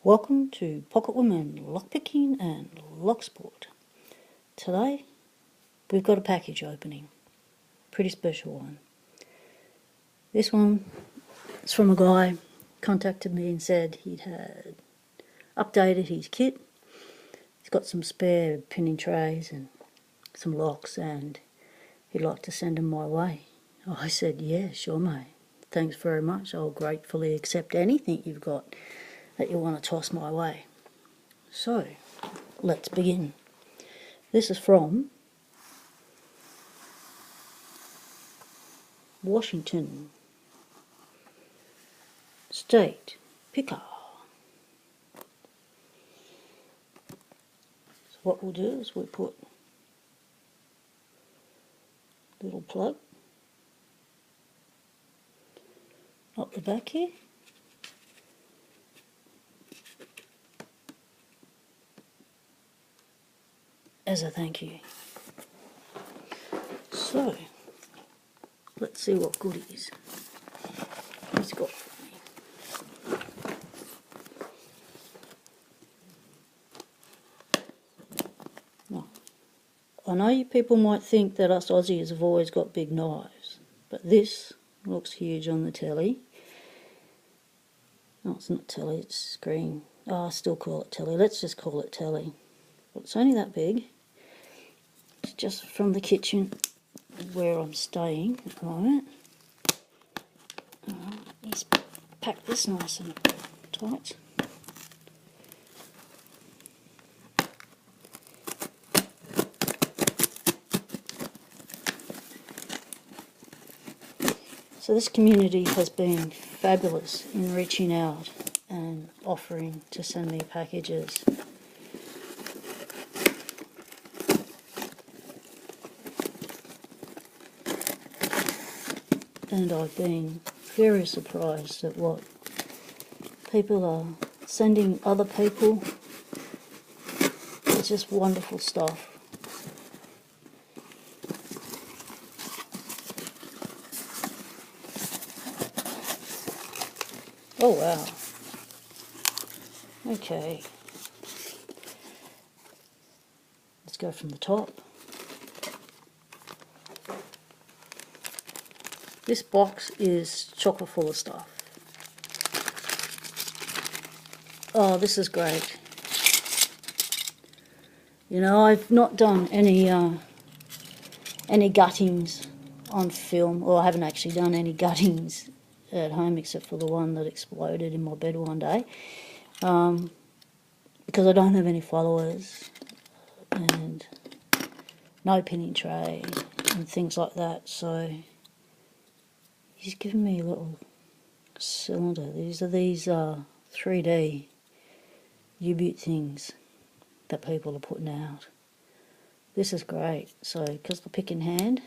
Welcome to Pocket Women Lockpicking and Locksport. Today we've got a package opening, pretty special one. This one is from a guy contacted me and said he'd had updated his kit. He's got some spare pinning trays and some locks and he'd like to send them my way. I said, yeah, sure mate, thanks very much, I'll gratefully accept anything you've got that you want to toss my way. So, let's begin. This is from Washington State Picker. So what we'll do is we'll put a little plug up the back here. As a thank you. So, let's see what goodies he's got for me. Now, I know you people might think that us Aussies have always got big knives, but this looks huge on the telly. No, it's not telly, it's screen. Oh, I still call it telly. Let's just call it telly. Well, it's only that big. It's just from the kitchen where I'm staying at the moment. He's packed this nice and tight. So this community has been fabulous in reaching out and offering to send me packages. And I've been very surprised at what people are sending other people. It's just wonderful stuff. Oh wow. Okay. Let's go from the top. This box is chocker full of stuff. Oh, this is great. You know, I've not done any guttings on film, or I haven't actually done any guttings at home except for the one that exploded in my bed one day, because I don't have any followers and no pinning tray and things like that. So he's given me a little cylinder. These are 3D U-boot things that people are putting out. This is great. So, because the pick in hand,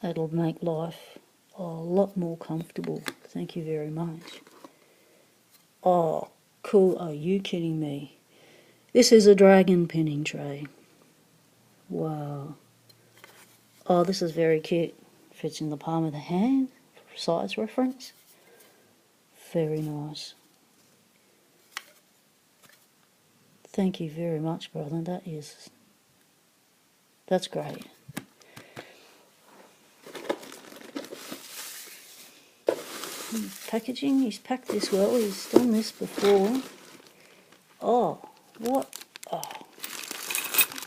it'll make life a lot more comfortable. Thank you very much. Oh, cool. Are you kidding me? This is a dragon pinning tray. Wow. Oh, this is very cute. Fits in the palm of the hand. Size reference. Very nice. Thank you very much, brother. That's great. Packaging, he's packed this well. He's done this before. Oh, what? Oh,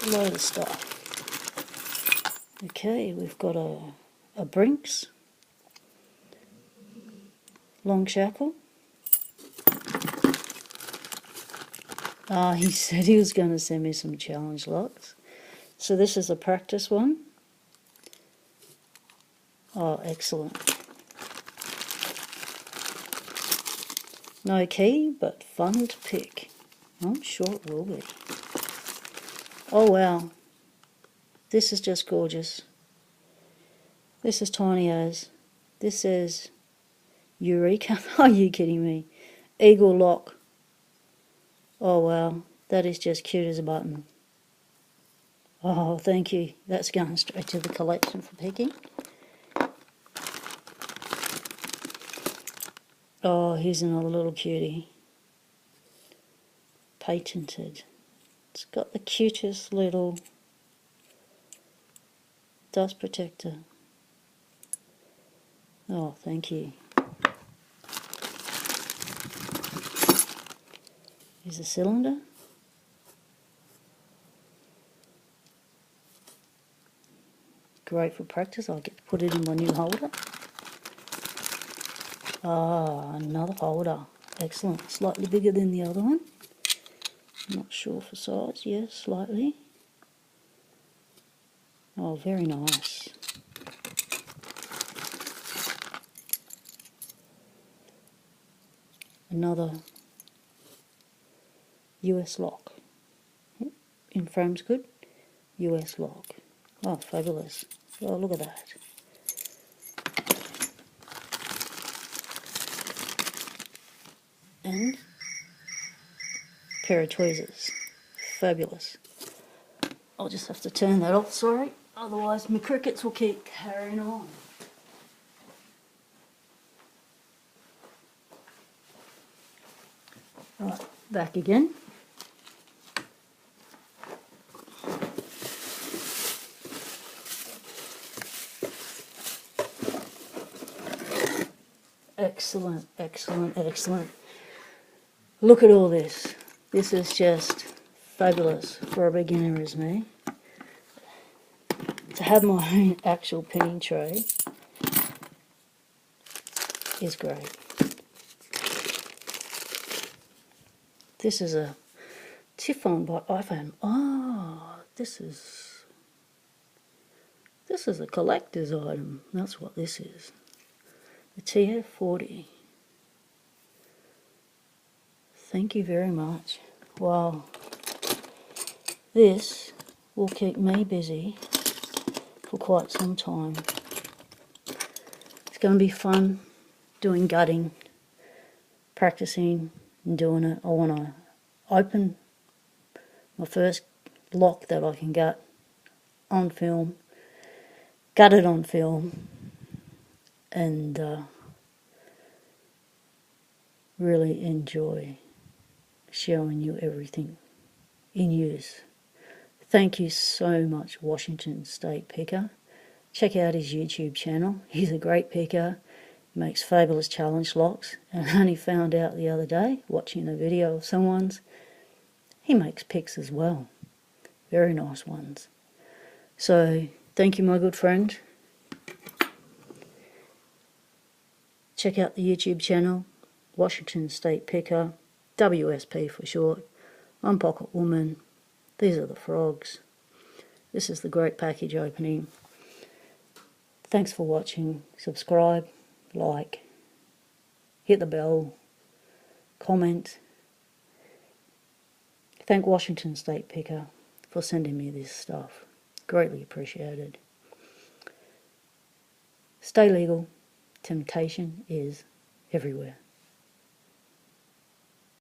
a load of stuff. Okay, we've got a Brinks long shackle. He said he was going to send me some challenge locks. So this is a practice one. Oh, excellent. No key, but fun to pick. I'm sure it will be. Oh wow. This is just gorgeous. This is tiny as. This is Eureka. Are you kidding me? Eagle Lock. Oh wow, that is just cute as a button. Oh, thank you. That's going straight to the collection for picking. Oh, here's another little cutie. patented. It's got the cutest little dust protector. Oh, thank you. Here's a cylinder. Great for practice. I'll get to put it in my new holder. Ah, another holder. Excellent. Slightly bigger than the other one. Not sure for size. Yes, slightly. Oh, very nice. Another US lock. In frame's good. US lock. Oh, fabulous. Oh, look at that. And a pair of tweezers. Fabulous. I'll just have to turn that off, sorry. Otherwise my crickets will keep carrying on. Right, back again. Excellent, excellent, excellent. Look at all this. This is just fabulous for a beginner as me. To have my own actual pinning tray is great. This is a Tifon by Ifam. Oh, this is a collector's item. That's what this is. The TF40. Thank you very much. Wow. This will keep me busy for quite some time. It's going to be fun doing gutting, practicing and doing it. I want to open my first lock that I can gut on film, gut it on film, and really enjoy showing you everything in use. Thank you so much, Washington State Picker. Check out his YouTube channel. He's a great picker. He makes fabulous challenge locks. And I only found out the other day, watching a video of someone's, he makes picks as well. Very nice ones. So, thank you, my good friend. Check out the YouTube channel, Washington State Picker, WSP for short. I'm Pocket Woman. These are the frogs. This is the great package opening. Thanks for watching. Subscribe, like, hit the bell, comment. Thank Washington State Picker for sending me this stuff. Greatly appreciated. Stay legal. Temptation is everywhere.